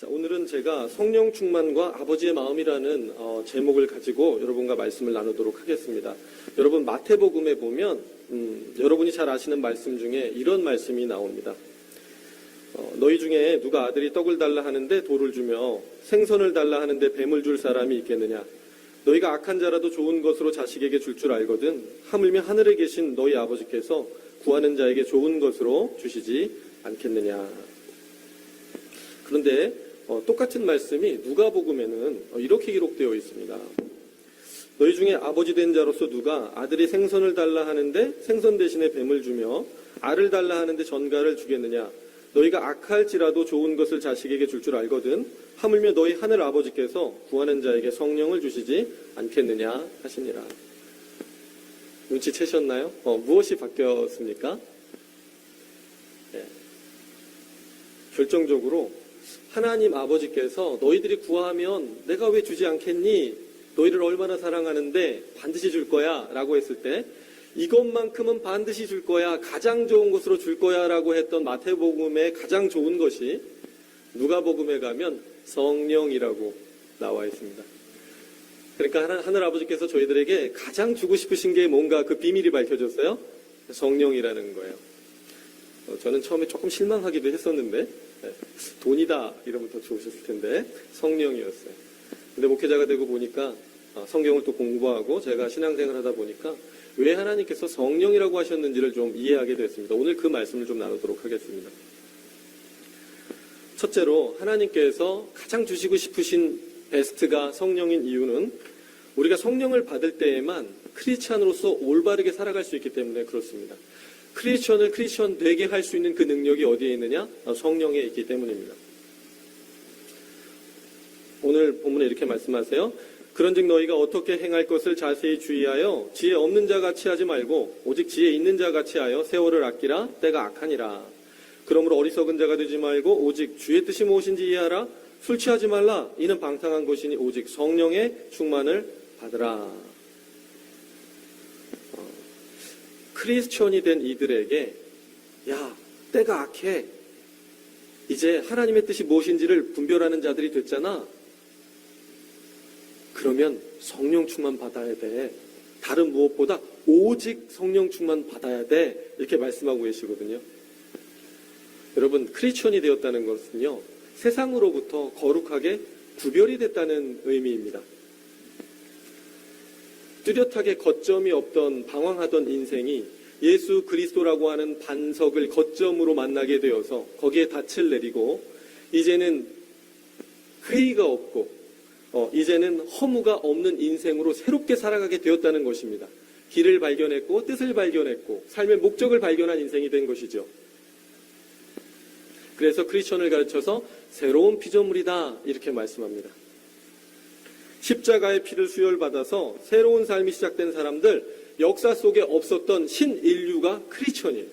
자, 오늘은 제가 성령 충만과 아버지의 마음이라는 제목을 가지고 여러분과 말씀을 나누도록 하겠습니다. 여러분 마태복음에 보면 여러분이 잘 아시는 말씀 중에 이런 말씀이 나옵니다. 너희 중에 누가 아들이 떡을 달라 하는데 돌을 주며 생선을 달라 하는데 뱀을 줄 사람이 있겠느냐? 너희가 악한 자라도 좋은 것으로 자식에게 줄 줄 알거든 하물며 하늘에 계신 너희 아버지께서 구하는 자에게 좋은 것으로 주시지 않겠느냐? 그런데 똑같은 말씀이 누가복음에는 이렇게 기록되어 있습니다. 너희 중에 아버지 된 자로서 누가 아들이 생선을 달라 하는데 생선 대신에 뱀을 주며 알을 달라 하는데 전갈을 주겠느냐? 너희가 악할지라도 좋은 것을 자식에게 줄 줄 알거든 하물며 너희 하늘 아버지께서 구하는 자에게 성령을 주시지 않겠느냐 하시니라. 눈치채셨나요? 무엇이 바뀌었습니까? 네. 결정적으로 하나님 아버지께서 너희들이 구하면 내가 왜 주지 않겠니? 너희를 얼마나 사랑하는데 반드시 줄 거야 라고 했을 때 이것만큼은 반드시 줄 거야, 가장 좋은 것으로 줄 거야 라고 했던 마태복음의 가장 좋은 것이 누가복음에 가면 성령이라고 나와 있습니다. 그러니까 하늘아버지께서 저희들에게 가장 주고 싶으신 게 뭔가 그 비밀이 밝혀졌어요. 성령이라는 거예요. 저는 처음에 조금 실망하기도 했었는데 돈이다 이러면 더 좋으셨을 텐데 성령이었어요. 근데 목회자가 되고 보니까 성경을 또 공부하고 제가 신앙생활을 하다 보니까 왜 하나님께서 성령이라고 하셨는지를 좀 이해하게 됐습니다. 오늘 그 말씀을 좀 나누도록 하겠습니다. 첫째로 하나님께서 가장 주시고 싶으신 베스트가 성령인 이유는 우리가 성령을 받을 때에만 크리스찬으로서 올바르게 살아갈 수 있기 때문에 그렇습니다. 크리스천을 크리스천 되게 할 수 있는 그 능력이 어디에 있느냐? 성령에 있기 때문입니다. 오늘 본문에 이렇게 말씀하세요. 그런즉 너희가 어떻게 행할 것을 자세히 주의하여 지혜 없는 자 같이 하지 말고 오직 지혜 있는 자 같이 하여 세월을 아끼라. 때가 악하니라. 그러므로 어리석은 자가 되지 말고 오직 주의 뜻이 무엇인지 이해하라. 술 취하지 말라. 이는 방탕한 것이니 오직 성령의 충만을 받으라. 크리스천이 된 이들에게 야, 때가 악해. 이제 하나님의 뜻이 무엇인지를 분별하는 자들이 됐잖아. 그러면 성령 충만 받아야 돼. 다른 무엇보다 오직 성령 충만 받아야 돼. 이렇게 말씀하고 계시거든요. 여러분, 크리스천이 되었다는 것은요, 세상으로부터 거룩하게 구별이 됐다는 의미입니다. 뚜렷하게 거점이 없던 방황하던 인생이 예수 그리스도라고 하는 반석을 거점으로 만나게 되어서 거기에 닻을 내리고 이제는 회의가 없고 이제는 허무가 없는 인생으로 새롭게 살아가게 되었다는 것입니다. 길을 발견했고 뜻을 발견했고 삶의 목적을 발견한 인생이 된 것이죠. 그래서 크리스천을 가르쳐서 새로운 피조물이다 이렇게 말씀합니다. 십자가의 피를 수혈받아서 새로운 삶이 시작된 사람들, 역사 속에 없었던 신인류가 크리스천이에요.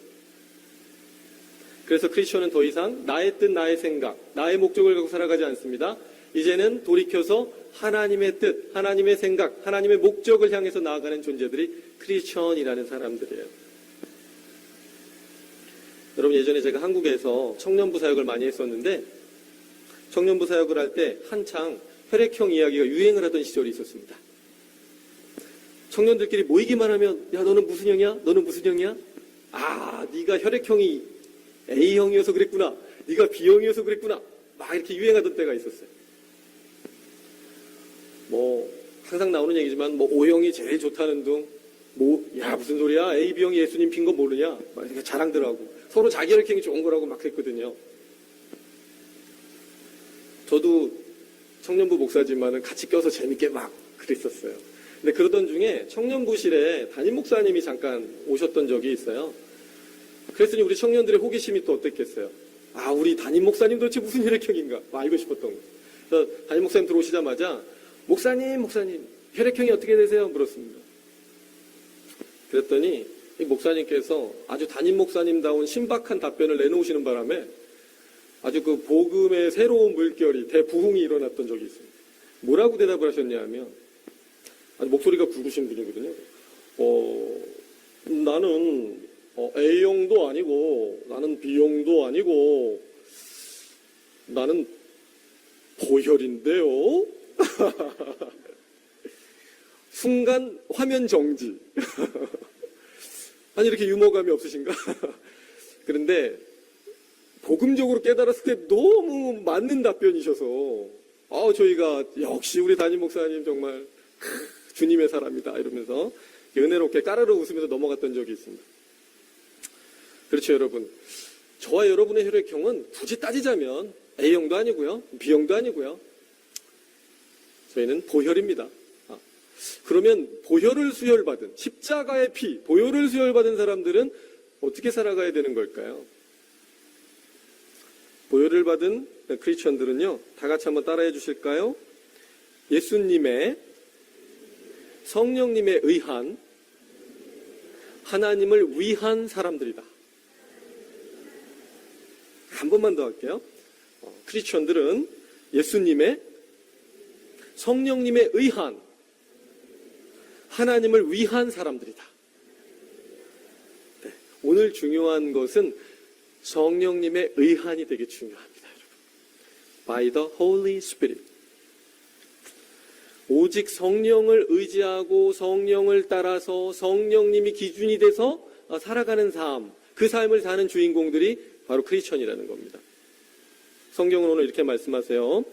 그래서 크리스천은 더 이상 나의 뜻, 나의 생각, 나의 목적을 갖고 살아가지 않습니다. 이제는 돌이켜서 하나님의 뜻, 하나님의 생각, 하나님의 목적을 향해서 나아가는 존재들이 크리스천이라는 사람들이에요. 여러분, 예전에 제가 한국에서 청년부 사역을 많이 했었는데 청년부 사역을 할 때 한창 혈액형 이야기가 유행을 하던 시절이 있었습니다. 청년들끼리 모이기만 하면 야, 너는 무슨 형이야? 너는 무슨 형이야? 아, 네가 혈액형이 A형이어서 그랬구나. 네가 B형이어서 그랬구나. 막 이렇게 유행하던 때가 있었어요. 항상 나오는 얘기지만 O형이 제일 좋다는 둥. 야, 무슨 소리야? A, B형이 예수님 핀 거 모르냐? 막 이렇게 자랑들 하고 서로 자기 혈액형이 좋은 거라고 막 그랬거든요. 저도 청년부 목사지만은 같이 껴서 재밌게 막 그랬었어요. 근데 그러던 중에 청년부실에 담임 목사님이 잠깐 오셨던 적이 있어요. 그랬더니 우리 청년들의 호기심이 또 어땠겠어요? 아, 우리 담임 목사님 도대체 무슨 혈액형인가? 알고 싶었던 거예요. 그래서 담임 목사님 들어오시자마자 목사님, 혈액형이 어떻게 되세요? 물었습니다. 그랬더니 이 목사님께서 아주 담임 목사님다운 신박한 답변을 내놓으시는 바람에 아주 그 복음의 새로운 물결이 대부흥이 일어났던 적이 있습니다. 뭐라고 대답을 하셨냐면 목소리가 굵으신 분이거든요. 나는 A형도 아니고 나는 B형도 아니고 나는 보혈인데요? 순간 화면 정지. 아니, 이렇게 유머감이 없으신가? 그런데 복음적으로 깨달았을 때 너무 맞는 답변이셔서 저희가 역시 우리 담임 목사님 정말 주님의 사람이다 이러면서 은혜롭게 까르르 웃으면서 넘어갔던 적이 있습니다. 그렇죠, 여러분. 저와 여러분의 혈액형은 굳이 따지자면 A형도 아니고요, B형도 아니고요. 저희는 보혈입니다. 그러면 보혈을 수혈받은, 십자가의 피, 보혈을 수혈받은 사람들은 어떻게 살아가야 되는 걸까요? 보혈을 받은 크리스천들은요, 다 같이 한번 따라해 주실까요? 예수님의, 성령님의 의한, 하나님을 위한 사람들이다. 한 번만 더 할게요. 크리스천들은 예수님의, 성령님의 의한, 하나님을 위한 사람들이다. 네, 오늘 중요한 것은 성령님의 의한이 되게 중요합니다, 여러분. By the Holy Spirit. 오직 성령을 의지하고 성령을 따라서 성령님이 기준이 돼서 살아가는 삶, 그 삶을 사는 주인공들이 바로 크리스천이라는 겁니다. 성경은 오늘 이렇게 말씀하세요.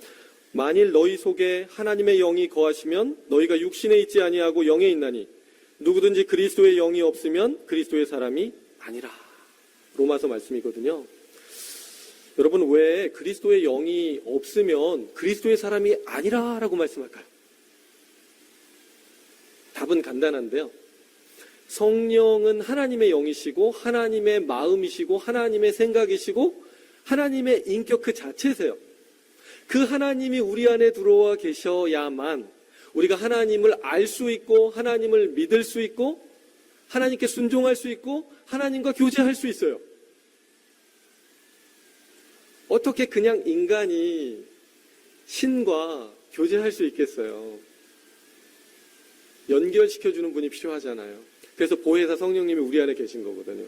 만일 너희 속에 하나님의 영이 거하시면 너희가 육신에 있지 아니하고 영에 있나니 누구든지 그리스도의 영이 없으면 그리스도의 사람이 아니라. 로마서 말씀이거든요. 여러분, 왜 그리스도의 영이 없으면 그리스도의 사람이 아니라라고 말씀할까요? 답은 간단한데요. 성령은 하나님의 영이시고 하나님의 마음이시고 하나님의 생각이시고 하나님의 인격 그 자체세요. 그 하나님이 우리 안에 들어와 계셔야만 우리가 하나님을 알 수 있고 하나님을 믿을 수 있고 하나님께 순종할 수 있고 하나님과 교제할 수 있어요. 어떻게 그냥 인간이 신과 교제할 수 있겠어요? 연결시켜주는 분이 필요하잖아요. 그래서 보혜사 성령님이 우리 안에 계신 거거든요.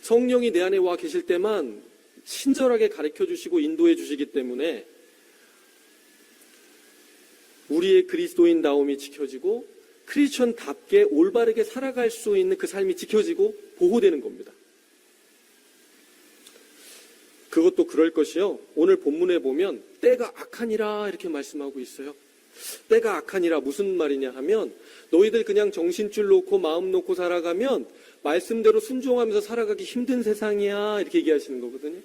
성령이 내 안에 와 계실 때만 친절하게 가르쳐 주시고 인도해 주시기 때문에 우리의 그리스도인다움이 지켜지고 크리스천답게 올바르게 살아갈 수 있는 그 삶이 지켜지고 보호되는 겁니다. 그것도 그럴 것이요. 오늘 본문에 보면 때가 악하니라 이렇게 말씀하고 있어요. 때가 악하니라 무슨 말이냐 하면 너희들 그냥 정신줄 놓고 마음 놓고 살아가면 말씀대로 순종하면서 살아가기 힘든 세상이야 이렇게 얘기하시는 거거든요.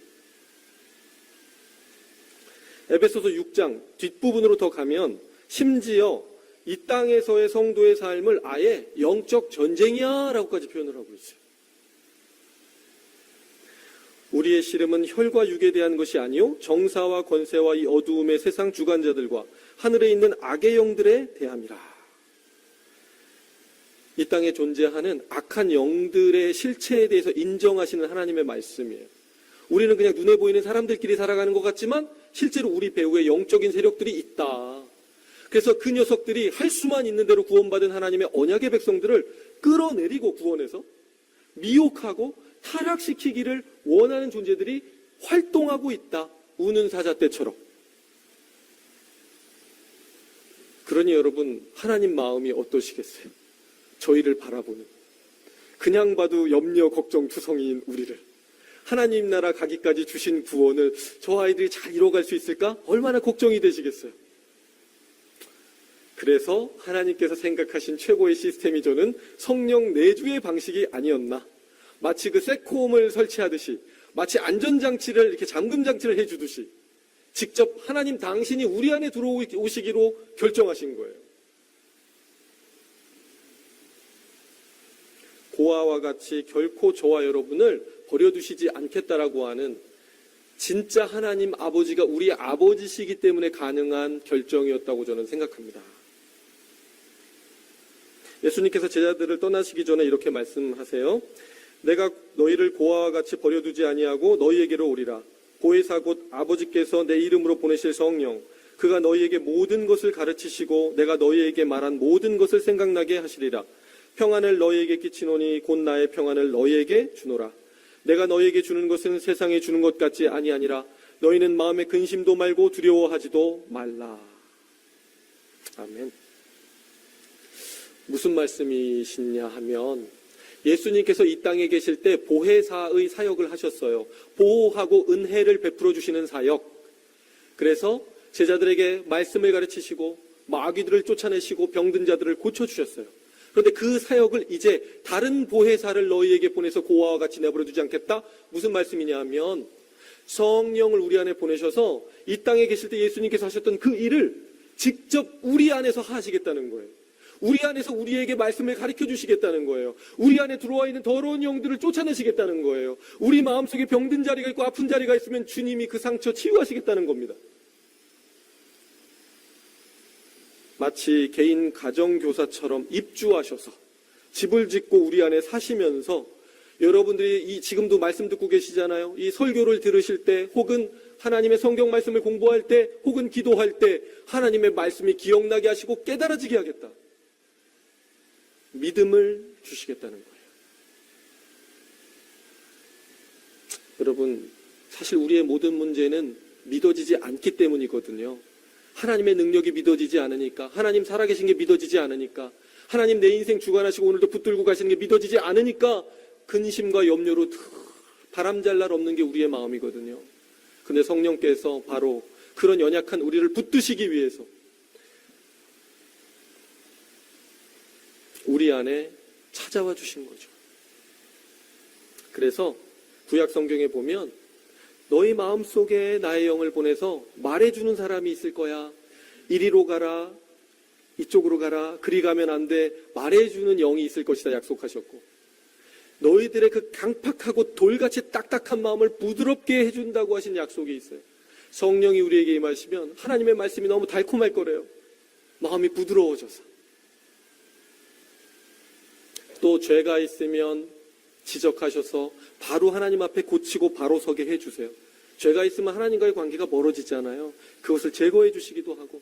에베소서 6장 뒷부분으로 더 가면 심지어 이 땅에서의 성도의 삶을 아예 영적 전쟁이야 라고까지 표현을 하고 있어요. 우리의 씨름은 혈과 육에 대한 것이 아니요 정사와 권세와 이 어두움의 세상 주관자들과 하늘에 있는 악의 영들에 대함이라. 이 땅에 존재하는 악한 영들의 실체에 대해서 인정하시는 하나님의 말씀이에요. 우리는 그냥 눈에 보이는 사람들끼리 살아가는 것 같지만 실제로 우리 배후에 영적인 세력들이 있다. 그래서 그 녀석들이 할 수만 있는 대로 구원받은 하나님의 언약의 백성들을 끌어내리고 구원해서 미혹하고 타락시키기를 원하는 존재들이 활동하고 있다. 우는 사자 때처럼. 그러니 여러분, 하나님 마음이 어떠시겠어요? 저희를 바라보는, 그냥 봐도 염려, 걱정, 투성이인 우리를 하나님 나라 가기까지 주신 구원을 저 아이들이 잘 이뤄갈 수 있을까? 얼마나 걱정이 되시겠어요? 그래서 하나님께서 생각하신 최고의 시스템이 저는 성령 내주의 방식이 아니었나. 마치 그 세콤을 설치하듯이, 마치 안전장치를 이렇게 잠금장치를 해주듯이 직접 하나님 당신이 우리 안에 들어오시기로 결정하신 거예요. 고아와 같이 결코 저와 여러분을 버려두시지 않겠다라고 하는 진짜 하나님 아버지가 우리 아버지시기 때문에 가능한 결정이었다고 저는 생각합니다. 예수님께서 제자들을 떠나시기 전에 이렇게 말씀하세요. 내가 너희를 고아와 같이 버려두지 아니하고 너희에게로 오리라. 보혜사 곧 아버지께서 내 이름으로 보내실 성령, 그가 너희에게 모든 것을 가르치시고 내가 너희에게 말한 모든 것을 생각나게 하시리라. 평안을 너희에게 끼치노니 곧 나의 평안을 너희에게 주노라. 내가 너희에게 주는 것은 세상에 주는 것 같지 아니하니라. 너희는 마음에 근심도 말고 두려워하지도 말라. 아멘. 무슨 말씀이시냐 하면 예수님께서 이 땅에 계실 때 보혜사의 사역을 하셨어요. 보호하고 은혜를 베풀어 주시는 사역. 그래서 제자들에게 말씀을 가르치시고 마귀들을 쫓아내시고 병든 자들을 고쳐주셨어요. 그런데 그 사역을 이제 다른 보혜사를 너희에게 보내서 고아와 같이 내버려 두지 않겠다? 무슨 말씀이냐 하면 성령을 우리 안에 보내셔서 이 땅에 계실 때 예수님께서 하셨던 그 일을 직접 우리 안에서 하시겠다는 거예요. 우리 안에서 우리에게 말씀을 가르쳐 주시겠다는 거예요. 우리 안에 들어와 있는 더러운 영들을 쫓아내시겠다는 거예요. 우리 마음속에 병든 자리가 있고 아픈 자리가 있으면 주님이 그 상처 치유하시겠다는 겁니다. 마치 개인 가정교사처럼 입주하셔서 집을 짓고 우리 안에 사시면서 여러분들이 지금도 말씀 듣고 계시잖아요. 이 설교를 들으실 때 혹은 하나님의 성경 말씀을 공부할 때 혹은 기도할 때 하나님의 말씀이 기억나게 하시고 깨달아지게 하겠다. 믿음을 주시겠다는 거예요. 여러분, 사실 우리의 모든 문제는 믿어지지 않기 때문이거든요. 하나님의 능력이 믿어지지 않으니까, 하나님 살아계신 게 믿어지지 않으니까, 하나님 내 인생 주관하시고 오늘도 붙들고 가시는 게 믿어지지 않으니까 근심과 염려로 바람잘 날 없는 게 우리의 마음이거든요. 근데 성령께서 바로 그런 연약한 우리를 붙드시기 위해서 우리 안에 찾아와 주신 거죠. 그래서 구약 성경에 보면 너희 마음속에 나의 영을 보내서 말해주는 사람이 있을 거야. 이리로 가라, 이쪽으로 가라, 그리 가면 안 돼. 말해주는 영이 있을 것이다 약속하셨고, 너희들의 그 강팍하고 돌같이 딱딱한 마음을 부드럽게 해준다고 하신 약속이 있어요. 성령이 우리에게 임하시면 하나님의 말씀이 너무 달콤할 거래요. 마음이 부드러워져서. 또 죄가 있으면 지적하셔서 바로 하나님 앞에 고치고 바로 서게 해주세요. 죄가 있으면 하나님과의 관계가 멀어지잖아요. 그것을 제거해 주시기도 하고,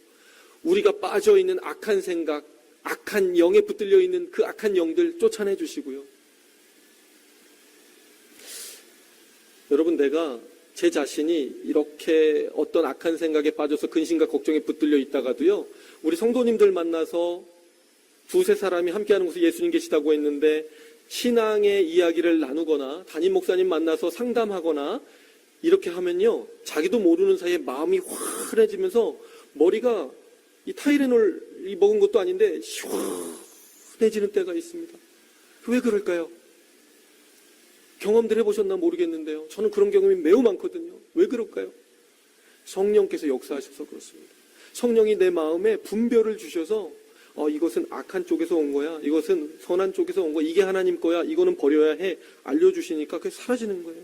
우리가 빠져있는 악한 생각, 악한 영에 붙들려 있는 그 악한 영들 쫓아내 주시고요. 여러분, 내가 제 자신이 이렇게 어떤 악한 생각에 빠져서 근심과 걱정에 붙들려 있다가도요, 우리 성도님들 만나서 두세 사람이 함께하는 곳에 예수님 계시다고 했는데 신앙의 이야기를 나누거나 담임 목사님 만나서 상담하거나 이렇게 하면요, 자기도 모르는 사이에 마음이 환해지면서 머리가 이 타이레놀 먹은 것도 아닌데 시원해지는 때가 있습니다. 왜 그럴까요? 경험들 해보셨나 모르겠는데요, 저는 그런 경험이 매우 많거든요. 왜 그럴까요? 성령께서 역사하셔서 그렇습니다. 성령이 내 마음에 분별을 주셔서 이것은 악한 쪽에서 온 거야, 이것은 선한 쪽에서 온 거야, 이게 하나님 거야, 이거는 버려야 해, 알려주시니까 그게 사라지는 거예요.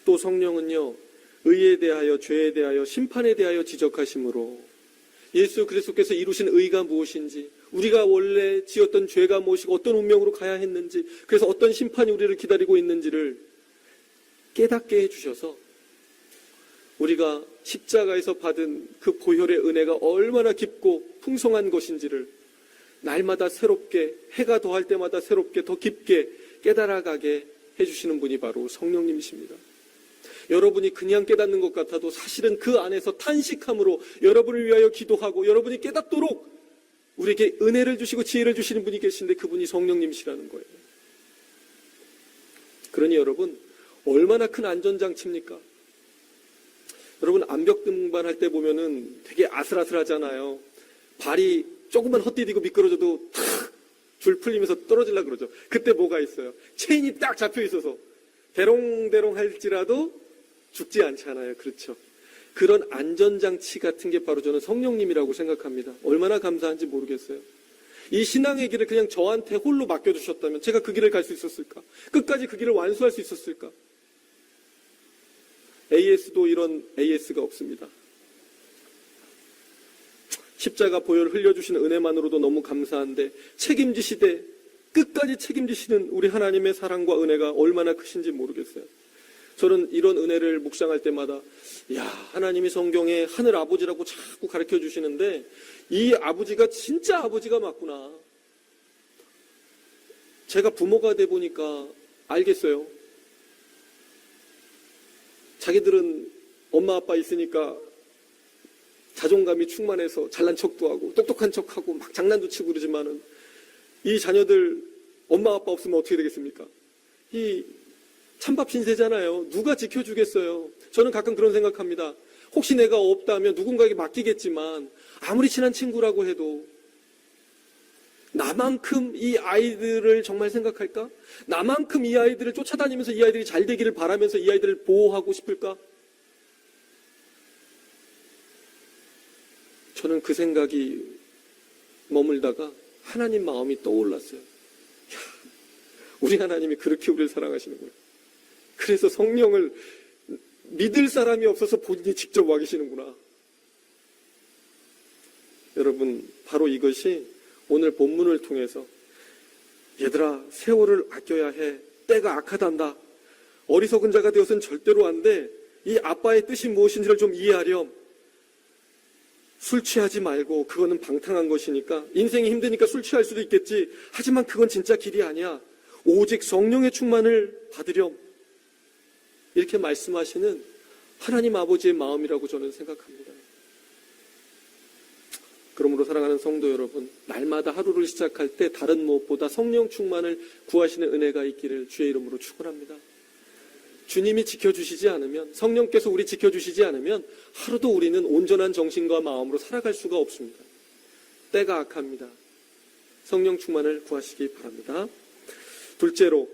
또 성령은요, 의에 대하여, 죄에 대하여, 심판에 대하여 지적하심으로 예수 그리스도께서 이루신 의가 무엇인지, 우리가 원래 지었던 죄가 무엇이고 어떤 운명으로 가야 했는지, 그래서 어떤 심판이 우리를 기다리고 있는지를 깨닫게 해주셔서 우리가 십자가에서 받은 그 보혈의 은혜가 얼마나 깊고 풍성한 것인지를 날마다 새롭게, 해가 더할 때마다 새롭게 더 깊게 깨달아가게 해주시는 분이 바로 성령님이십니다. 여러분이 그냥 깨닫는 것 같아도 사실은 그 안에서 탄식함으로 여러분을 위하여 기도하고 여러분이 깨닫도록 우리에게 은혜를 주시고 지혜를 주시는 분이 계신데 그분이 성령님이시라는 거예요. 그러니 여러분, 얼마나 큰 안전장치입니까? 여러분, 암벽 등반할 때 보면은 되게 아슬아슬하잖아요. 발이 조금만 헛디디고 미끄러져도 탁 줄 풀리면서 떨어지려고 그러죠. 그때 뭐가 있어요? 체인이 딱 잡혀 있어서 대롱대롱 할지라도 죽지 않잖아요. 그렇죠? 그런 안전장치 같은 게 바로 저는 성령님이라고 생각합니다. 얼마나 감사한지 모르겠어요. 이 신앙의 길을 그냥 저한테 홀로 맡겨주셨다면 제가 그 길을 갈 수 있었을까? 끝까지 그 길을 완수할 수 있었을까? AS도 이런 AS가 없습니다. 십자가 보혈 흘려주시는 은혜만으로도 너무 감사한데 책임지시되 끝까지 책임지시는 우리 하나님의 사랑과 은혜가 얼마나 크신지 모르겠어요. 저는 이런 은혜를 묵상할 때마다 하나님이 성경에 하늘 아버지라고 자꾸 가르쳐 주시는데 이 아버지가 진짜 아버지가 맞구나. 제가 부모가 돼 보니까 알겠어요. 자기들은 엄마 아빠 있으니까 자존감이 충만해서 잘난 척도 하고 똑똑한 척하고 막 장난도 치고 그러지만은 이 자녀들 엄마 아빠 없으면 어떻게 되겠습니까? 이 찬밥 신세잖아요. 누가 지켜주겠어요? 저는 가끔 그런 생각합니다. 혹시 내가 없다면 누군가에게 맡기겠지만 아무리 친한 친구라고 해도 나만큼 이 아이들을 정말 생각할까? 나만큼 이 아이들을 쫓아다니면서 이 아이들이 잘 되기를 바라면서 이 아이들을 보호하고 싶을까? 저는 그 생각이 머물다가 하나님 마음이 떠올랐어요. 야, 우리 하나님이 그렇게 우리를 사랑하시는구나. 그래서 성령을 믿을 사람이 없어서 본인이 직접 와 계시는구나. 여러분, 바로 이것이 오늘 본문을 통해서 얘들아 세월을 아껴야 해. 때가 악하단다. 어리석은 자가 되어서는 절대로 안 돼. 이 아빠의 뜻이 무엇인지를 좀 이해하렴. 술 취하지 말고 그거는 방탕한 것이니까 인생이 힘드니까 술 취할 수도 있겠지. 하지만 그건 진짜 길이 아니야. 오직 성령의 충만을 받으렴. 이렇게 말씀하시는 하나님 아버지의 마음이라고 저는 생각합니다. 그러므로 사랑하는 성도 여러분, 날마다 하루를 시작할 때 다른 무엇보다 성령 충만을 구하시는 은혜가 있기를 주의 이름으로 축원합니다. 주님이 지켜주시지 않으면, 성령께서 우리 지켜주시지 않으면 하루도 우리는 온전한 정신과 마음으로 살아갈 수가 없습니다. 때가 악합니다. 성령 충만을 구하시기 바랍니다. 둘째로,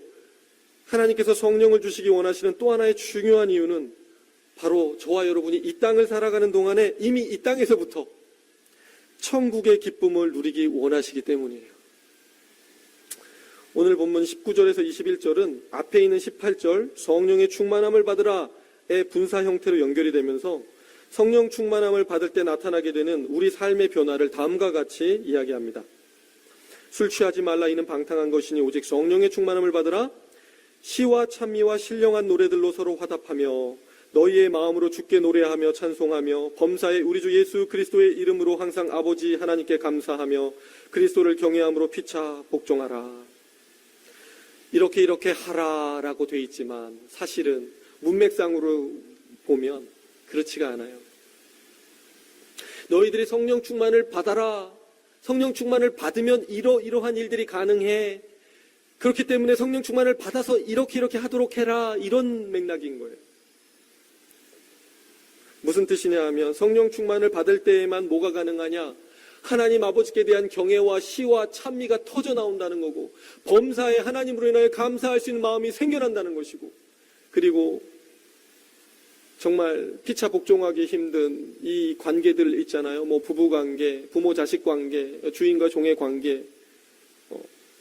하나님께서 성령을 주시기 원하시는 또 하나의 중요한 이유는 바로 저와 여러분이 이 땅을 살아가는 동안에 이미 이 땅에서부터 천국의 기쁨을 누리기 원하시기 때문이에요. 오늘 본문 19절에서 21절은 앞에 있는 18절 성령의 충만함을 받으라의 분사 형태로 연결이 되면서 성령 충만함을 받을 때 나타나게 되는 우리 삶의 변화를 다음과 같이 이야기합니다. 술 취하지 말라 이는 방탕한 것이니 오직 성령의 충만함을 받으라. 시와 찬미와 신령한 노래들로 서로 화답하며 너희의 마음으로 주께 노래하며 찬송하며 범사에 우리 주 예수 그리스도의 이름으로 항상 아버지 하나님께 감사하며 그리스도를 경외함으로 피차 복종하라. 이렇게 하라라고 돼 있지만 사실은 문맥상으로 보면 그렇지가 않아요. 너희들이 성령 충만을 받아라. 성령 충만을 받으면 이러한 일들이 가능해. 그렇기 때문에 성령 충만을 받아서 이렇게 하도록 해라. 이런 맥락인 거예요. 무슨 뜻이냐 하면 성령 충만을 받을 때에만 뭐가 가능하냐? 하나님 아버지께 대한 경애와 시와 찬미가 터져 나온다는 거고 범사에 하나님으로 인하여 감사할 수 있는 마음이 생겨난다는 것이고 그리고 정말 피차 복종하기 힘든 이 관계들 있잖아요. 뭐 부부관계, 부모-자식 관계, 주인과 종의 관계.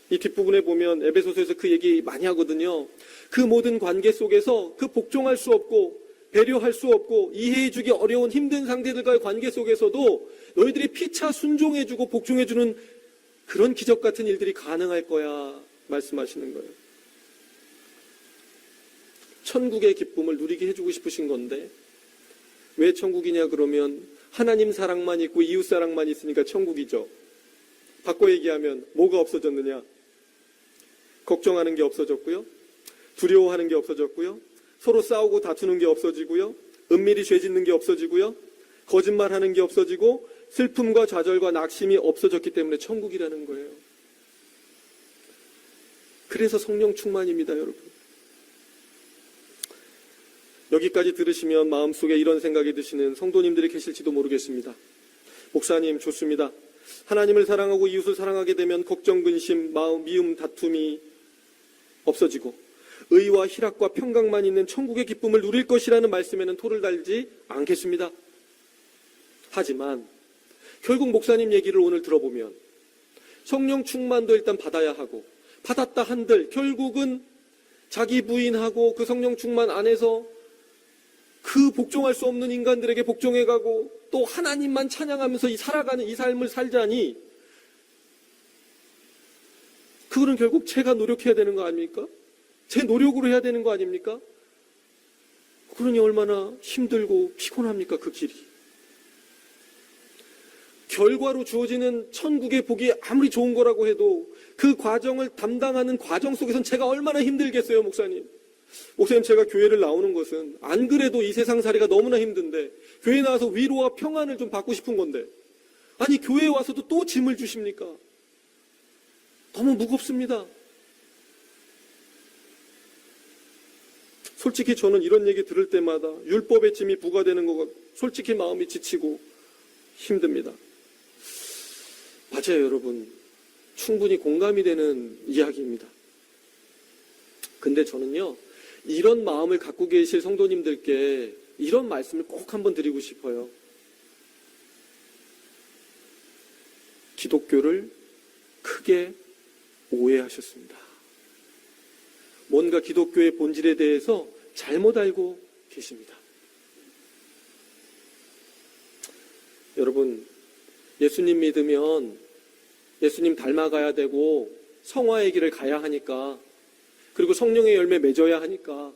이 뒷부분에 보면 에베소서에서 그 얘기 많이 하거든요. 그 모든 관계 속에서 그 복종할 수 없고 배려할 수 없고 이해해주기 어려운 힘든 상대들과의 관계 속에서도 너희들이 피차 순종해주고 복종해주는 그런 기적 같은 일들이 가능할 거야 말씀하시는 거예요. 천국의 기쁨을 누리게 해주고 싶으신 건데 왜 천국이냐 그러면 하나님 사랑만 있고 이웃 사랑만 있으니까 천국이죠. 바꿔 얘기하면 뭐가 없어졌느냐? 걱정하는 게 없어졌고요. 두려워하는 게 없어졌고요. 서로 싸우고 다투는 게 없어지고요. 은밀히 죄짓는 게 없어지고요. 거짓말하는 게 없어지고 슬픔과 좌절과 낙심이 없어졌기 때문에 천국이라는 거예요. 그래서 성령 충만입니다, 여러분. 여기까지 들으시면 마음속에 이런 생각이 드시는 성도님들이 계실지도 모르겠습니다. 목사님 좋습니다. 하나님을 사랑하고 이웃을 사랑하게 되면 걱정, 근심, 마음, 미움, 다툼이 없어지고 의와 희락과 평강만 있는 천국의 기쁨을 누릴 것이라는 말씀에는 토를 달지 않겠습니다. 하지만 결국 목사님 얘기를 오늘 들어보면 성령 충만도 일단 받아야 하고 받았다 한들 결국은 자기 부인하고 그 성령 충만 안에서 그 복종할 수 없는 인간들에게 복종해가고 또 하나님만 찬양하면서 살아가는 이 삶을 살자니 그거는 결국 제가 노력해야 되는 거 아닙니까? 제 노력으로 해야 되는 거 아닙니까? 그러니 얼마나 힘들고 피곤합니까? 그 길이. 결과로 주어지는 천국의 복이 아무리 좋은 거라고 해도 그 과정을 담당하는 과정 속에선 제가 얼마나 힘들겠어요, 목사님. 목사님, 제가 교회를 나오는 것은 안 그래도 이 세상살이가 너무나 힘든데 교회 나와서 위로와 평안을 좀 받고 싶은 건데, 아니 교회에 와서도 또 짐을 주십니까? 너무 무겁습니다. 솔직히 저는 이런 얘기 들을 때마다 율법의 짐이 부과되는 거가 솔직히 마음이 지치고 힘듭니다. 맞아요, 여러분. 충분히 공감이 되는 이야기입니다. 근데 저는요, 이런 마음을 갖고 계실 성도님들께 이런 말씀을 꼭 한번 드리고 싶어요. 기독교를 크게 오해하셨습니다. 뭔가 기독교의 본질에 대해서 잘못 알고 계십니다. 여러분, 예수님 믿으면 예수님 닮아가야 되고 성화의 길을 가야 하니까, 그리고 성령의 열매 맺어야 하니까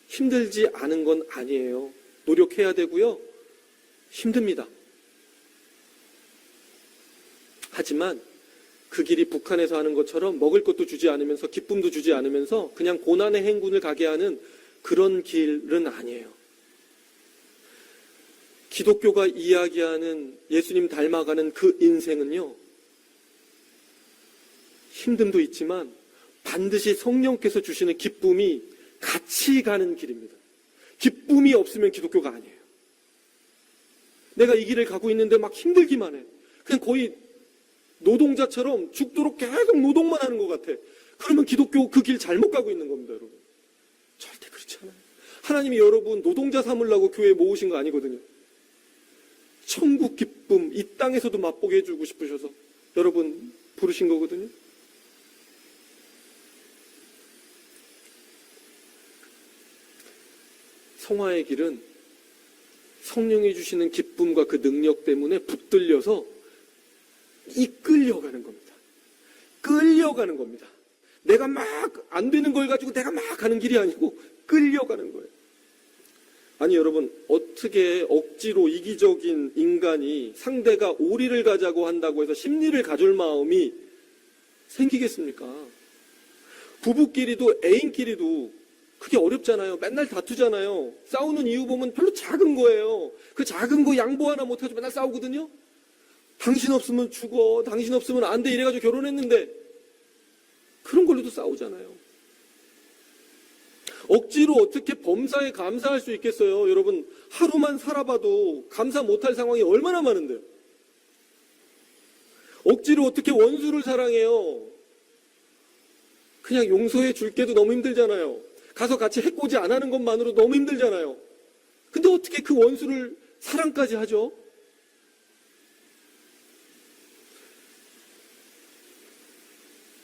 힘들지 않은 건 아니에요. 노력해야 되고요. 힘듭니다. 하지만 그 길이 북한에서 하는 것처럼 먹을 것도 주지 않으면서 기쁨도 주지 않으면서 그냥 고난의 행군을 가게 하는 그런 길은 아니에요. 기독교가 이야기하는 예수님 닮아가는 그 인생은요, 힘듦도 있지만 반드시 성령께서 주시는 기쁨이 같이 가는 길입니다. 기쁨이 없으면 기독교가 아니에요. 내가 이 길을 가고 있는데 막 힘들기만 해. 그냥 거의 노동자처럼 죽도록 계속 노동만 하는 것 같아. 그러면 기독교 그 길 잘못 가고 있는 겁니다, 여러분. 절대 그렇지 않아요. 하나님이 여러분 노동자 삼으려고 교회에 모으신 거 아니거든요. 천국 기쁨 이 땅에서도 맛보게 해주고 싶으셔서 여러분 부르신 거거든요. 성화의 길은 성령이 주시는 기쁨과 그 능력 때문에 붙들려서 이끌려가는 겁니다. 끌려가는 겁니다. 내가 막 안 되는 걸 가지고 내가 막 가는 길이 아니고 끌려가는 거예요. 아니 여러분, 어떻게 억지로 이기적인 인간이 상대가 오리를 가자고 한다고 해서 심리를 가줄 마음이 생기겠습니까? 부부끼리도 애인끼리도 그게 어렵잖아요. 맨날 다투잖아요. 싸우는 이유 보면 별로 작은 거예요. 그 작은 거 양보 하나 못하고 맨날 싸우거든요. 당신 없으면 죽어, 당신 없으면 안 돼 이래가지고 결혼했는데 그런 걸로도 싸우잖아요. 억지로 어떻게 범사에 감사할 수 있겠어요? 여러분, 하루만 살아봐도 감사 못할 상황이 얼마나 많은데요. 억지로 어떻게 원수를 사랑해요? 그냥 용서해 줄게도 너무 힘들잖아요. 가서 같이 해코지 안 하는 것만으로 너무 힘들잖아요. 근데 어떻게 그 원수를 사랑까지 하죠?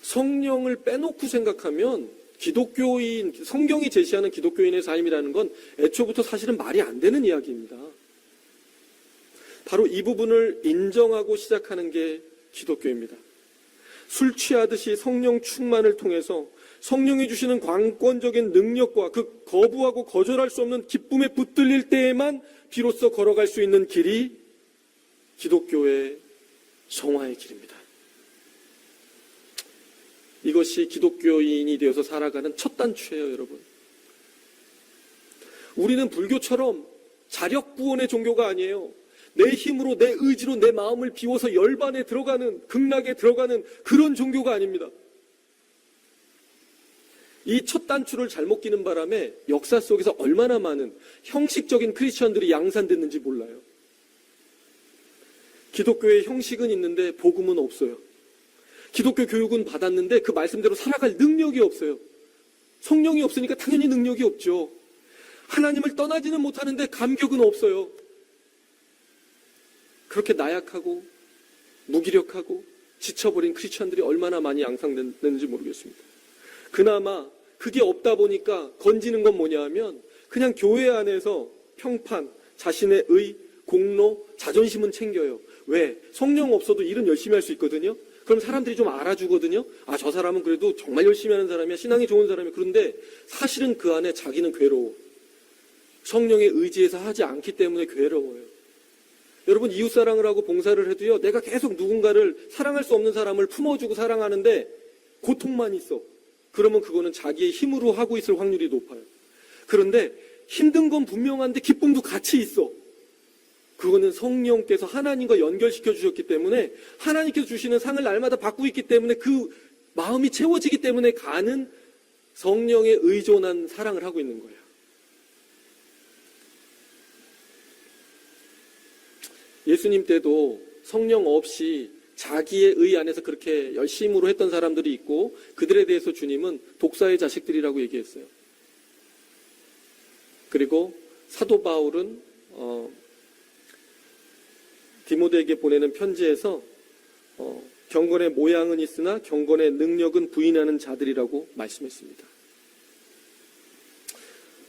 성령을 빼놓고 생각하면 기독교인, 성경이 제시하는 기독교인의 삶이라는 건 애초부터 사실은 말이 안 되는 이야기입니다. 바로 이 부분을 인정하고 시작하는 게 기독교입니다. 술 취하듯이 성령 충만을 통해서 성령이 주시는 광권적인 능력과 그 거부하고 거절할 수 없는 기쁨에 붙들릴 때에만 비로소 걸어갈 수 있는 길이 기독교의 성화의 길입니다. 이것이 기독교인이 되어서 살아가는 첫 단추예요, 여러분. 우리는 불교처럼 자력구원의 종교가 아니에요. 내 힘으로, 내 의지로 내 마음을 비워서 열반에 들어가는, 극락에 들어가는 그런 종교가 아닙니다. 이 첫 단추를 잘못 끼는 바람에 역사 속에서 얼마나 많은 형식적인 크리스천들이 양산됐는지 몰라요. 기독교의 형식은 있는데 복음은 없어요. 기독교 교육은 받았는데 그 말씀대로 살아갈 능력이 없어요. 성령이 없으니까 당연히 능력이 없죠. 하나님을 떠나지는 못하는데 감격은 없어요. 그렇게 나약하고 무기력하고 지쳐버린 크리스천들이 얼마나 많이 양상됐는지 모르겠습니다. 그나마 그게 없다 보니까 건지는 건 뭐냐 하면 그냥 교회 안에서 평판, 자신의 의, 공로, 자존심은 챙겨요. 왜? 성령 없어도 일은 열심히 할 수 있거든요. 그럼 사람들이 좀 알아주거든요. 아, 저 사람은 그래도 정말 열심히 하는 사람이야. 신앙이 좋은 사람이야. 그런데 사실은 그 안에 자기는 괴로워. 성령의 의지에서 하지 않기 때문에 괴로워요. 여러분, 이웃사랑을 하고 봉사를 해도요, 내가 계속 누군가를 사랑할 수 없는 사람을 품어주고 사랑하는데 고통만 있어. 그러면 그거는 자기의 힘으로 하고 있을 확률이 높아요. 그런데 힘든 건 분명한데 기쁨도 같이 있어. 그거는 성령께서 하나님과 연결시켜 주셨기 때문에, 하나님께서 주시는 상을 날마다 받고 있기 때문에, 그 마음이 채워지기 때문에 가는 성령에 의존한 사랑을 하고 있는 거예요. 예수님 때도 성령 없이 자기의 의 안에서 그렇게 열심으로 했던 사람들이 있고, 그들에 대해서 주님은 독사의 자식들이라고 얘기했어요. 그리고 사도 바울은 디모데에게 보내는 편지에서 경건의 모양은 있으나 경건의 능력은 부인하는 자들이라고 말씀했습니다.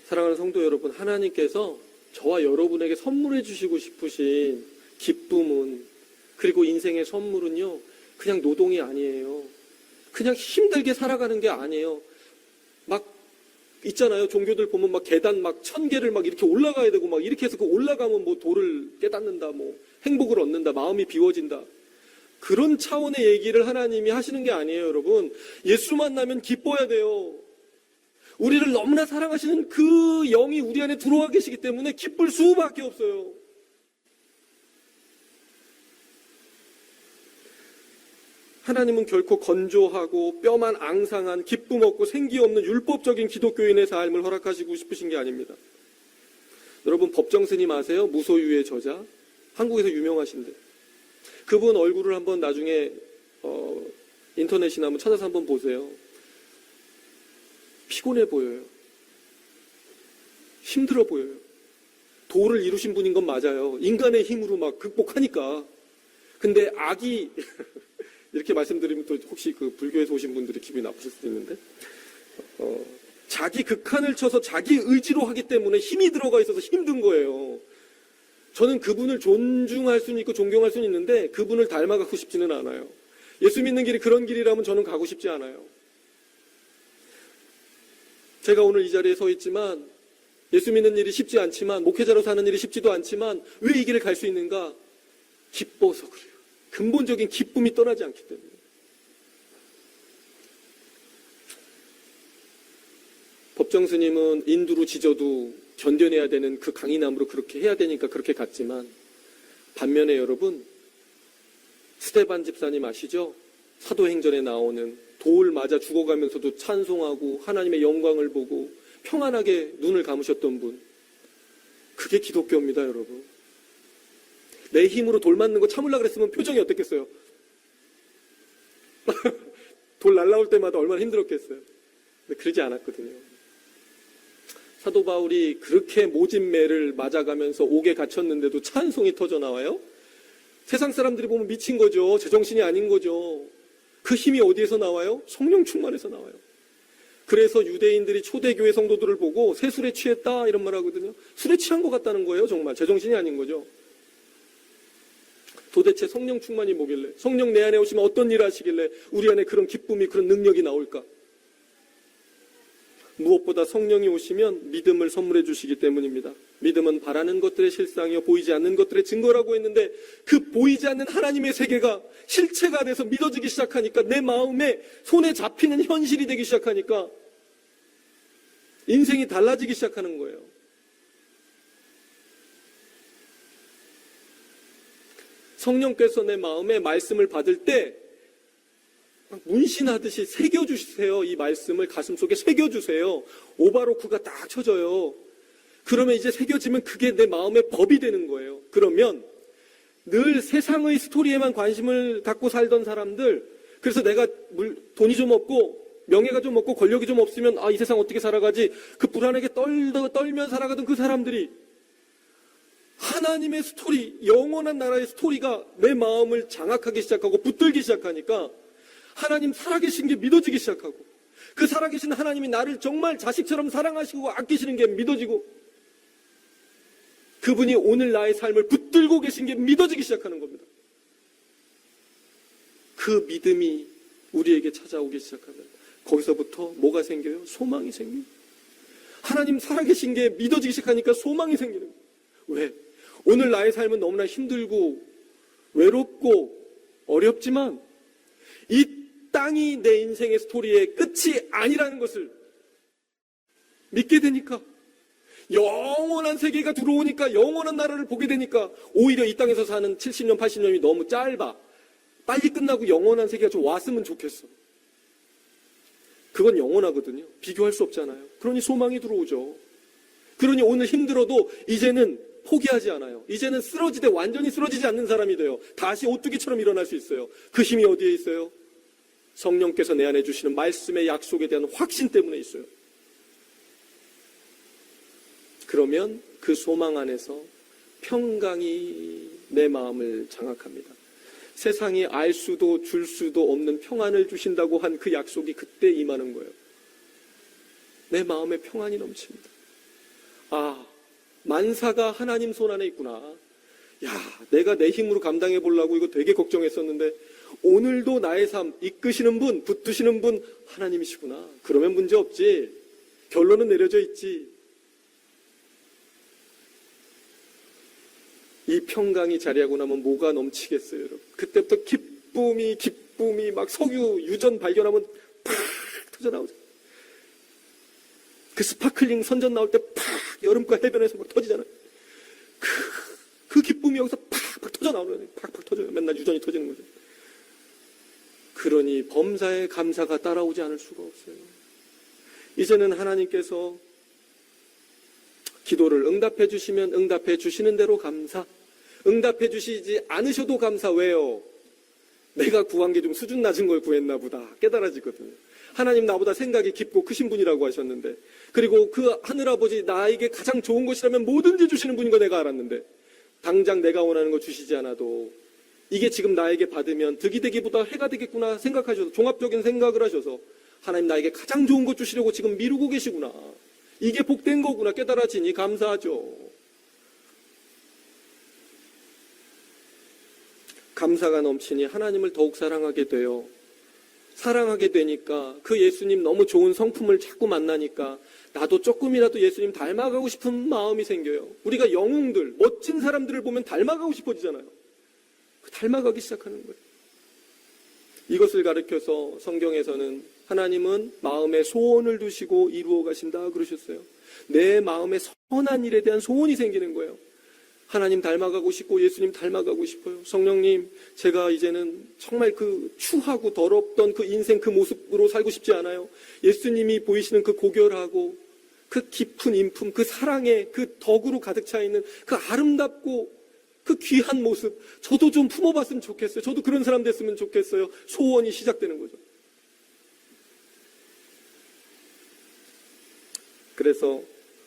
사랑하는 성도 여러분, 하나님께서 저와 여러분에게 선물해 주시고 싶으신 기쁨은, 그리고 인생의 선물은요, 그냥 노동이 아니에요. 그냥 힘들게 살아가는 게 아니에요. 막 있잖아요. 종교들 보면 막 계단 막 1000개를 막 이렇게 올라가야 되고, 막 이렇게 해서 그 올라가면 뭐 도를 깨닫는다, 뭐 행복을 얻는다, 마음이 비워진다. 그런 차원의 얘기를 하나님이 하시는 게 아니에요, 여러분. 예수 만나면 기뻐야 돼요. 우리를 너무나 사랑하시는 그 영이 우리 안에 들어와 계시기 때문에 기쁠 수밖에 없어요. 하나님은 결코 건조하고 뼈만 앙상한 기쁨 없고 생기 없는 율법적인 기독교인의 삶을 허락하시고 싶으신 게 아닙니다. 여러분, 법정 스님 아세요? 무소유의 저자. 한국에서 유명하신데. 그분 얼굴을 한번 나중에 인터넷이나 한번 찾아서 한번 보세요. 피곤해 보여요. 힘들어 보여요. 도를 이루신 분인 건 맞아요. 인간의 힘으로 막 극복하니까. 근데 악이 이렇게 말씀드리면 또 혹시 그 불교에서 오신 분들이 기분이 나쁘실 수도 있는데, 자기 극한을 쳐서 자기 의지로 하기 때문에 힘이 들어가 있어서 힘든 거예요. 저는 그분을 존중할 수는 있고 존경할 수는 있는데 그분을 닮아가고 싶지는 않아요. 예수 믿는 길이 그런 길이라면 저는 가고 싶지 않아요. 제가 오늘 이 자리에 서 있지만, 예수 믿는 일이 쉽지 않지만, 목회자로 사는 일이 쉽지도 않지만 왜 이 길을 갈 수 있는가? 기뻐서 그래요. 근본적인 기쁨이 떠나지 않기 때문에. 법정 스님은 인두로 지져도 견뎌내야 되는 그 강인함으로 그렇게 해야 되니까 그렇게 갔지만, 반면에 여러분, 스데반 집사님 아시죠? 사도행전에 나오는 돌 맞아 죽어가면서도 찬송하고 하나님의 영광을 보고 평안하게 눈을 감으셨던 분. 그게 기독교입니다, 여러분. 내 힘으로 돌 맞는 거 참으려고 그랬으면 표정이 어땠겠어요? 돌 날라올 때마다 얼마나 힘들었겠어요. 근데 그러지 않았거든요. 사도 바울이 그렇게 모진 매를 맞아가면서 옥에 갇혔는데도 찬송이 터져 나와요? 세상 사람들이 보면 미친 거죠. 제정신이 아닌 거죠. 그 힘이 어디에서 나와요? 성령 충만에서 나와요. 그래서 유대인들이 초대교회 성도들을 보고 새술에 취했다 이런 말 하거든요. 술에 취한 것 같다는 거예요. 정말 제정신이 아닌 거죠. 도대체 성령 충만이 뭐길래, 성령 내 안에 오시면 어떤 일을 하시길래 우리 안에 그런 기쁨이, 그런 능력이 나올까? 무엇보다 성령이 오시면 믿음을 선물해 주시기 때문입니다. 믿음은 바라는 것들의 실상이요 보이지 않는 것들의 증거라고 했는데, 그 보이지 않는 하나님의 세계가 실체가 돼서 믿어지기 시작하니까, 내 마음에 손에 잡히는 현실이 되기 시작하니까 인생이 달라지기 시작하는 거예요. 성령께서 내 마음에 말씀을 받을 때 문신하듯이 새겨주세요. 이 말씀을 가슴속에 새겨주세요. 오바로크가 딱 쳐져요. 그러면 이제 새겨지면 그게 내 마음의 법이 되는 거예요. 그러면 늘 세상의 스토리에만 관심을 갖고 살던 사람들, 그래서 내가 돈이 좀 없고 명예가 좀 없고 권력이 좀 없으면 이 세상 어떻게 살아가지, 그 불안하게 떨면 살아가던 그 사람들이 하나님의 스토리, 영원한 나라의 스토리가 내 마음을 장악하기 시작하고 붙들기 시작하니까 하나님 살아계신 게 믿어지기 시작하고, 그 살아계신 하나님이 나를 정말 자식처럼 사랑하시고 아끼시는 게 믿어지고, 그분이 오늘 나의 삶을 붙들고 계신 게 믿어지기 시작하는 겁니다. 그 믿음이 우리에게 찾아오기 시작하면 거기서부터 뭐가 생겨요? 소망이 생겨요. 하나님 살아계신 게 믿어지기 시작하니까 소망이 생기는 거예요. 왜? 오늘 나의 삶은 너무나 힘들고 외롭고 어렵지만 이 땅이 내 인생의 스토리의 끝이 아니라는 것을 믿게 되니까, 영원한 세계가 들어오니까, 영원한 나라를 보게 되니까 오히려 이 땅에서 사는 70년, 80년이 너무 짧아. 빨리 끝나고 영원한 세계가 좀 왔으면 좋겠어. 그건 영원하거든요. 비교할 수 없잖아요. 그러니 소망이 들어오죠. 그러니 오늘 힘들어도 이제는 포기하지 않아요. 이제는 쓰러지되 완전히 쓰러지지 않는 사람이 돼요. 다시 오뚜기처럼 일어날 수 있어요. 그 힘이 어디에 있어요? 성령께서 내 안에 주시는 말씀의 약속에 대한 확신 때문에 있어요. 그러면 그 소망 안에서 평강이 내 마음을 장악합니다. 세상이 알 수도 줄 수도 없는 평안을 주신다고 한 그 약속이 그때 임하는 거예요. 내 마음에 평안이 넘칩니다. 아, 만사가 하나님 손 안에 있구나. 야, 내가 내 힘으로 감당해 보려고 이거 되게 걱정했었는데 오늘도 나의 삶 이끄시는 분, 붙드시는 분 하나님이시구나. 그러면 문제 없지. 결론은 내려져 있지. 이 평강이 자리하고 나면 뭐가 넘치겠어요, 여러분? 그때부터 기쁨이 막 석유 유전 발견하면 팍 터져나오죠. 그 스파클링 선전 나올 때 팍 여름과 해변에서 막 터지잖아요. 그 기쁨이 여기서 팍팍 터져나오는, 팍팍 터져요. 맨날 유전이 터지는 거죠. 그러니 범사에 감사가 따라오지 않을 수가 없어요. 이제는 하나님께서 기도를 응답해 주시면 응답해 주시는 대로 감사. 응답해 주시지 않으셔도 감사. 왜요? 내가 구한 게 좀 수준 낮은 걸 구했나 보다 깨달아지거든요. 하나님 나보다 생각이 깊고 크신 분이라고 하셨는데, 그리고 그 하늘아버지 나에게 가장 좋은 것이라면 뭐든지 주시는 분인 거 내가 알았는데 당장 내가 원하는 거 주시지 않아도 이게 지금 나에게 받으면 득이 되기보다 해가 되겠구나 생각하셔서 종합적인 생각을 하셔서 하나님 나에게 가장 좋은 것 주시려고 지금 미루고 계시구나. 이게 복된 거구나 깨달아지니 감사하죠. 감사가 넘치니 하나님을 더욱 사랑하게 돼요. 사랑하게 되니까 그 예수님 너무 좋은 성품을 자꾸 만나니까 나도 조금이라도 예수님 닮아가고 싶은 마음이 생겨요. 우리가 영웅들, 멋진 사람들을 보면 닮아가고 싶어지잖아요. 닮아가기 시작하는 거예요. 이것을 가르쳐서 성경에서는 하나님은 마음에 소원을 두시고 이루어 가신다 그러셨어요. 내 마음에 선한 일에 대한 소원이 생기는 거예요. 하나님 닮아가고 싶고 예수님 닮아가고 싶어요. 성령님, 제가 이제는 정말 그 추하고 더럽던 그 인생 그 모습으로 살고 싶지 않아요. 예수님이 보이시는 그 고결하고 그 깊은 인품, 그 사랑의 그 덕으로 가득 차 있는 그 아름답고 그 귀한 모습, 저도 좀 품어봤으면 좋겠어요. 저도 그런 사람 됐으면 좋겠어요. 소원이 시작되는 거죠. 그래서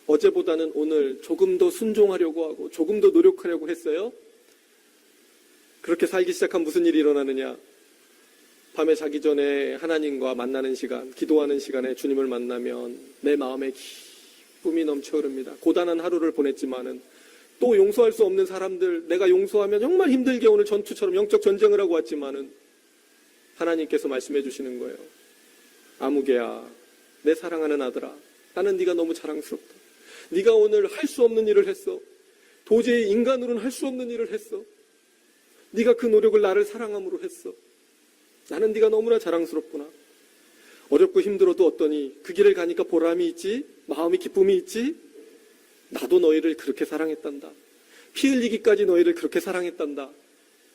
어제보다는 오늘 조금 더 순종하려고 하고 조금 더 노력하려고 했어요. 그렇게 살기 시작하면 무슨 일이 일어나느냐. 밤에 자기 전에 하나님과 만나는 시간, 기도하는 시간에 주님을 만나면 내 마음에 기쁨이 넘쳐 흐릅니다. 고단한 하루를 보냈지만은 또 용서할 수 없는 사람들, 내가 용서하면 정말 힘들게 오늘 전투처럼 영적 전쟁을 하고 왔지만은 하나님께서 말씀해 주시는 거예요. 아무개야, 내 사랑하는 아들아, 나는 네가 너무 자랑스럽다. 네가 오늘 할 수 없는 일을 했어. 도저히 인간으로는 할 수 없는 일을 했어. 네가 그 노력을 나를 사랑함으로 했어. 나는 네가 너무나 자랑스럽구나. 어렵고 힘들어도 어떠니 그 길을 가니까 보람이 있지, 마음이 기쁨이 있지. 나도 너희를 그렇게 사랑했단다. 피 흘리기까지 너희를 그렇게 사랑했단다.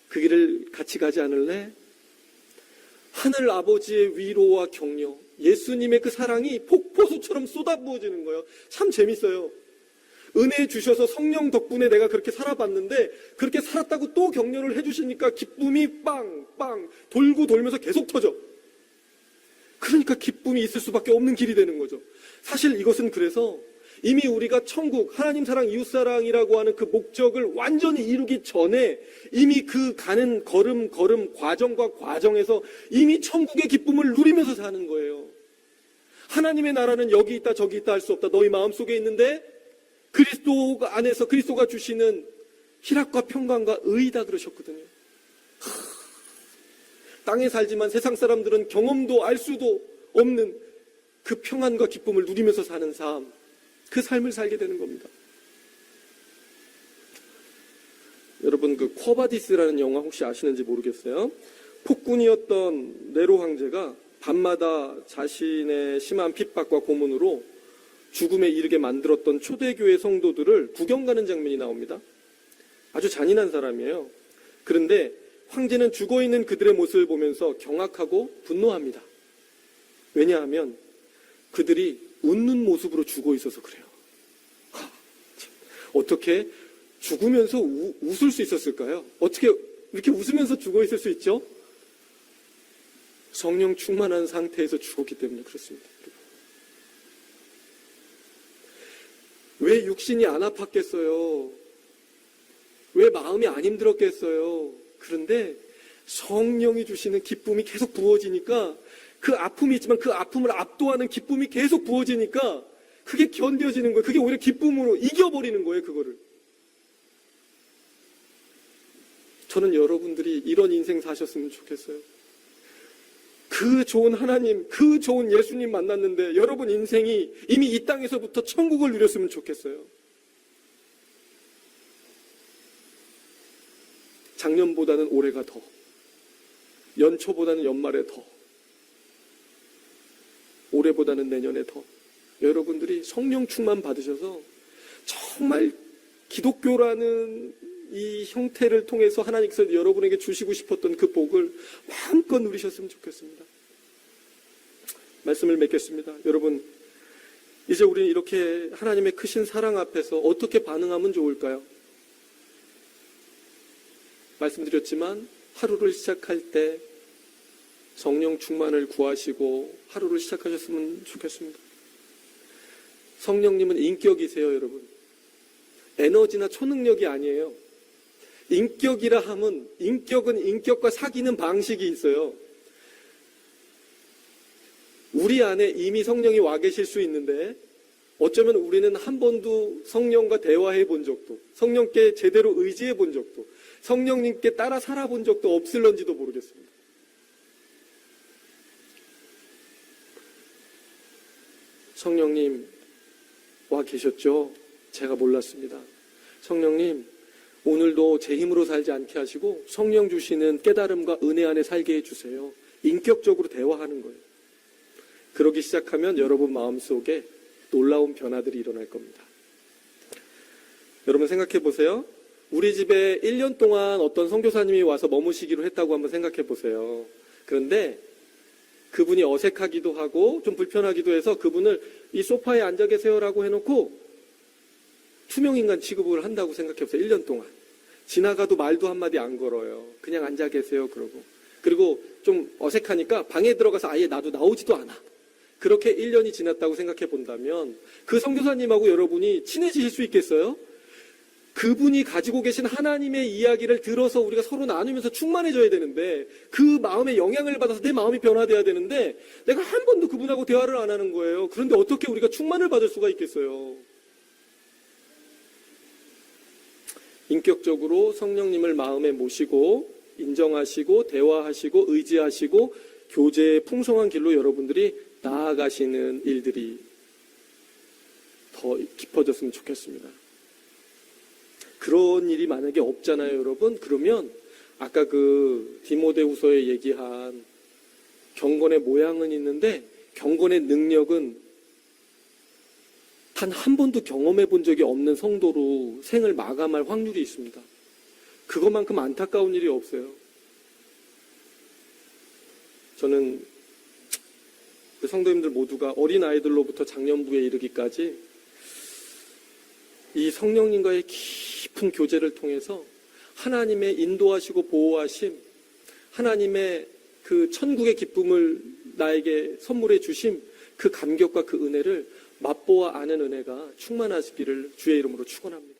그 길을 같이 가지 않을래? 하늘 아버지의 위로와 격려, 예수님의 그 사랑이 폭포수처럼 쏟아부어지는 거예요. 참 재밌어요. 은혜 주셔서 성령 덕분에 내가 그렇게 살아봤는데 그렇게 살았다고 또 격려를 해주시니까 기쁨이 빵빵 돌고 돌면서 계속 터져. 그러니까 기쁨이 있을 수밖에 없는 길이 되는 거죠. 사실 이것은 그래서 이미 우리가 천국, 하나님 사랑, 이웃 사랑이라고 하는 그 목적을 완전히 이루기 전에 이미 그 가는 걸음 과정과 과정에서 이미 천국의 기쁨을 누리면서 사는 거예요. 하나님의 나라는 여기 있다 저기 있다 할 수 없다. 너희 마음속에 있는데 그리스도 안에서 그리스도가 주시는 희락과 평강과 의이다 그러셨거든요. 땅에 살지만 세상 사람들은 경험도 알 수도 없는 그 평안과 기쁨을 누리면서 사는 삶, 그 삶을 살게 되는 겁니다. 여러분 그 쿼바디스라는 영화 혹시 아시는지 모르겠어요. 폭군이었던 네로 황제가 밤마다 자신의 심한 핍박과 고문으로 죽음에 이르게 만들었던 초대교회 성도들을 구경 가는 장면이 나옵니다. 아주 잔인한 사람이에요. 그런데 황제는 죽어있는 그들의 모습을 보면서 경악하고 분노합니다. 왜냐하면 그들이 웃는 모습으로 죽어 있어서 그래요. 어떻게 죽으면서 웃을 수 있었을까요? 어떻게 이렇게 웃으면서 죽어 있을 수 있죠? 성령 충만한 상태에서 죽었기 때문에 그렇습니다. 왜 육신이 안 아팠겠어요? 왜 마음이 안 힘들었겠어요? 그런데 성령이 주시는 기쁨이 계속 부어지니까 그 아픔이 있지만 그 아픔을 압도하는 기쁨이 계속 부어지니까 그게 견뎌지는 거예요. 그게 오히려 기쁨으로 이겨버리는 거예요, 그거를. 저는 여러분들이 이런 인생 사셨으면 좋겠어요. 그 좋은 하나님, 그 좋은 예수님 만났는데 여러분 인생이 이미 이 땅에서부터 천국을 누렸으면 좋겠어요. 작년보다는 올해가 더, 연초보다는 연말에 더, 올해보다는 내년에 더, 여러분들이 성령 충만 받으셔서 정말 기독교라는 이 형태를 통해서 하나님께서 여러분에게 주시고 싶었던 그 복을 마음껏 누리셨으면 좋겠습니다. 말씀을 맺겠습니다. 여러분, 이제 우리는 이렇게 하나님의 크신 사랑 앞에서 어떻게 반응하면 좋을까요? 말씀드렸지만 하루를 시작할 때 성령 충만을 구하시고 하루를 시작하셨으면 좋겠습니다. 성령님은 인격이세요, 여러분. 에너지나 초능력이 아니에요. 인격이라 하면 인격은 인격과 사귀는 방식이 있어요. 우리 안에 이미 성령이 와 계실 수 있는데 어쩌면 우리는 한 번도 성령과 대화해 본 적도, 성령께 제대로 의지해 본 적도, 성령님께 따라 살아본 적도 없을런지도 모르겠습니다. 성령님 와 계셨죠? 제가 몰랐습니다. 성령님, 오늘도 제 힘으로 살지 않게 하시고 성령 주시는 깨달음과 은혜 안에 살게 해주세요. 인격적으로 대화하는 거예요. 그러기 시작하면 여러분 마음속에 놀라운 변화들이 일어날 겁니다. 여러분 생각해 보세요. 우리 집에 1년 동안 어떤 선교사님이 와서 머무시기로 했다고 한번 생각해 보세요. 그런데 그분이 어색하기도 하고 좀 불편하기도 해서 그분을 이 소파에 앉아 계세요라고 해놓고 투명인간 취급을 한다고 생각해보세요. 1년 동안. 지나가도 말도 한마디 안 걸어요. 그냥 앉아 계세요. 그러고. 그리고 좀 어색하니까 방에 들어가서 아예 나도 나오지도 않아. 그렇게 1년이 지났다고 생각해 본다면 그 선교사님하고 여러분이 친해지실 수 있겠어요? 그분이 가지고 계신 하나님의 이야기를 들어서 우리가 서로 나누면서 충만해져야 되는데 그 마음에 영향을 받아서 내 마음이 변화돼야 되는데 내가 한 번도 그분하고 대화를 안 하는 거예요. 그런데 어떻게 우리가 충만을 받을 수가 있겠어요? 인격적으로 성령님을 마음에 모시고 인정하시고 대화하시고 의지하시고 교제의 풍성한 길로 여러분들이 나아가시는 일들이 더 깊어졌으면 좋겠습니다. 그런 일이 만약에 없잖아요, 여러분. 그러면 아까 그 디모데후서에 얘기한 경건의 모양은 있는데 경건의 능력은 단 한 번도 경험해 본 적이 없는 성도로 생을 마감할 확률이 있습니다. 그것만큼 안타까운 일이 없어요. 저는 그 성도님들 모두가 어린아이들로부터 장년부에 이르기까지 이 성령님과의 깊은 교제를 통해서 하나님의 인도하시고 보호하심, 하나님의 그 천국의 기쁨을 나에게 선물해 주심, 그 감격과 그 은혜를 맛보아 아는 은혜가 충만하시기를 주의 이름으로 축원합니다.